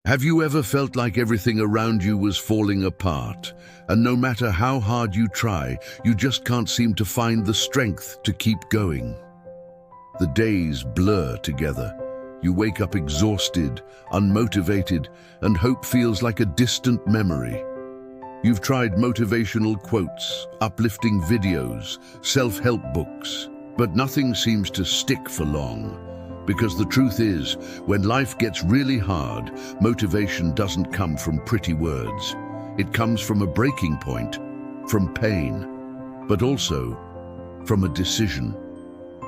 Have you ever felt like everything around you was falling apart, and no matter how hard you try, you just can't seem to find the strength to keep going? The days blur together. You wake up exhausted, unmotivated, and hope feels like a distant memory. You've tried motivational quotes, uplifting videos, self-help books, but nothing seems to stick for long. Because the truth is, when life gets really hard, motivation doesn't come from pretty words. It comes from a breaking point, from pain, but also from a decision.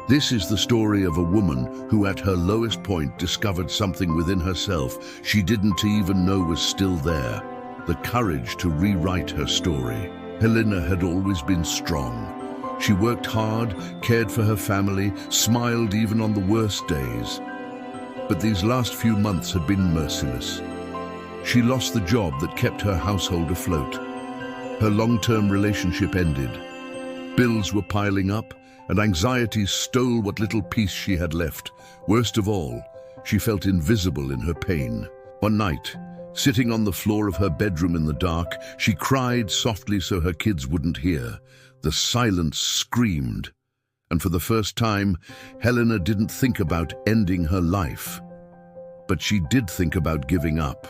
This is the story of a woman who at her lowest point discovered something within herself she didn't even know was still there. The courage to rewrite her story. Helena had always been strong. She worked hard, cared for her family, smiled even on the worst days. But these last few months had been merciless. She lost the job that kept her household afloat. Her long-term relationship ended. Bills were piling up, and anxiety stole what little peace she had left. Worst of all, she felt invisible in her pain. One night, sitting on the floor of her bedroom in the dark, she cried softly so her kids wouldn't hear. The silence screamed, and for the first time, Helena didn't think about ending her life. But she did think about giving up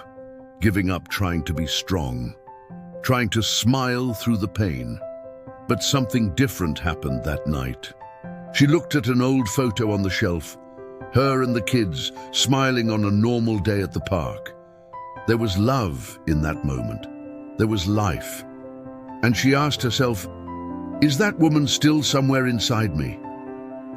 trying to be strong, trying to smile through the pain. But something different happened that night. She looked at an old photo on the shelf, her and the kids smiling on a normal day at the park. There was love in that moment. There was life. And she asked herself, is that woman still somewhere inside me?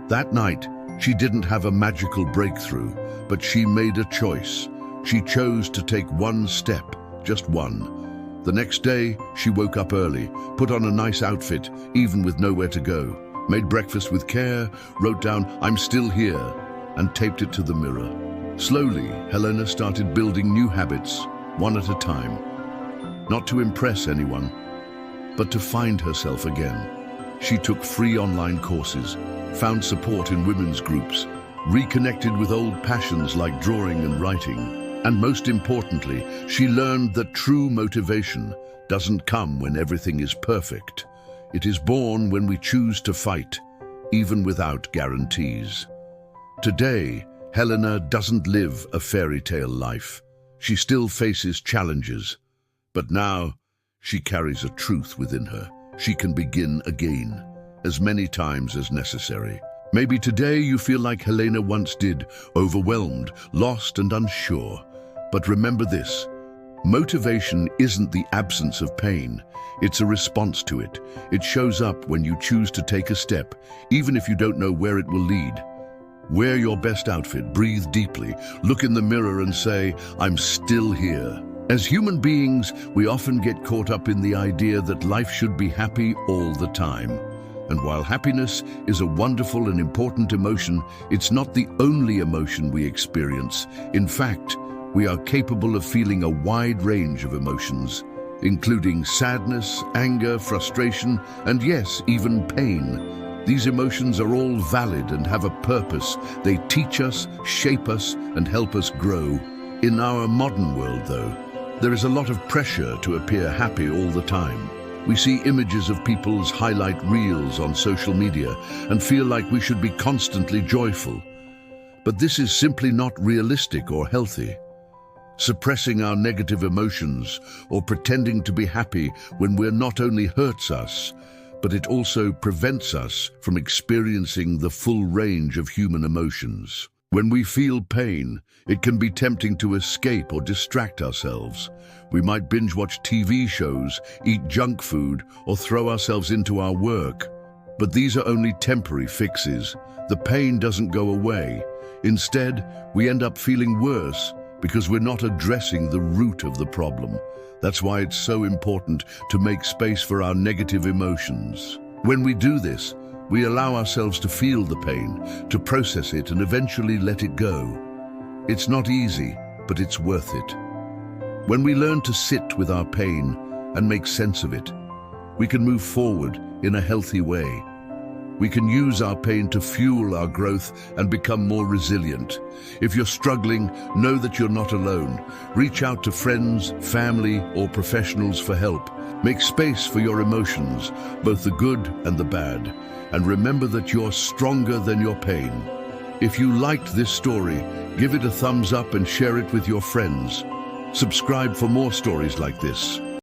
That night, she didn't have a magical breakthrough, but she made a choice. She chose to take one step, just one. The next day, she woke up early, put on a nice outfit, even with nowhere to go, made breakfast with care, wrote down, "I'm still here," and taped it to the mirror. Slowly, Helena started building new habits, one at a time. Not to impress anyone, but to find herself again. She took free online courses, found support in women's groups, reconnected with old passions like drawing and writing. And most importantly, she learned that true motivation doesn't come when everything is perfect. It is born when we choose to fight, even without guarantees. Today, Helena doesn't live a fairy tale life. She still faces challenges, but now she carries a truth within her. She can begin again, as many times as necessary. Maybe today you feel like Helena once did, overwhelmed, lost and unsure. But remember this, motivation isn't the absence of pain, it's a response to it. It shows up when you choose to take a step, even if you don't know where it will lead. Wear your best outfit, breathe deeply, look in the mirror and say, "I'm still here." As human beings, we often get caught up in the idea that life should be happy all the time. And while happiness is a wonderful and important emotion, it's not the only emotion we experience. In fact, we are capable of feeling a wide range of emotions, including sadness, anger, frustration, and yes, even pain. These emotions are all valid and have a purpose. They teach us, shape us, and help us grow. In our modern world, though, there is a lot of pressure to appear happy all the time. We see images of people's highlight reels on social media and feel like we should be constantly joyful. But this is simply not realistic or healthy. Suppressing our negative emotions or pretending to be happy when we're not only hurts us, but it also prevents us from experiencing the full range of human emotions. When we feel pain, it can be tempting to escape or distract ourselves. We might binge watch TV shows, eat junk food, or throw ourselves into our work. But these are only temporary fixes. The pain doesn't go away. Instead, we end up feeling worse because we're not addressing the root of the problem. That's why it's so important to make space for our negative emotions. When we do this, we allow ourselves to feel the pain, to process it, and eventually let it go. It's not easy, but it's worth it. When we learn to sit with our pain and make sense of it, we can move forward in a healthy way. We can use our pain to fuel our growth and become more resilient. If you're struggling, know that you're not alone. Reach out to friends, family, or professionals for help. Make space for your emotions, both the good and the bad. And remember that you're stronger than your pain. If you liked this story, give it a thumbs up and share it with your friends. Subscribe for more stories like this.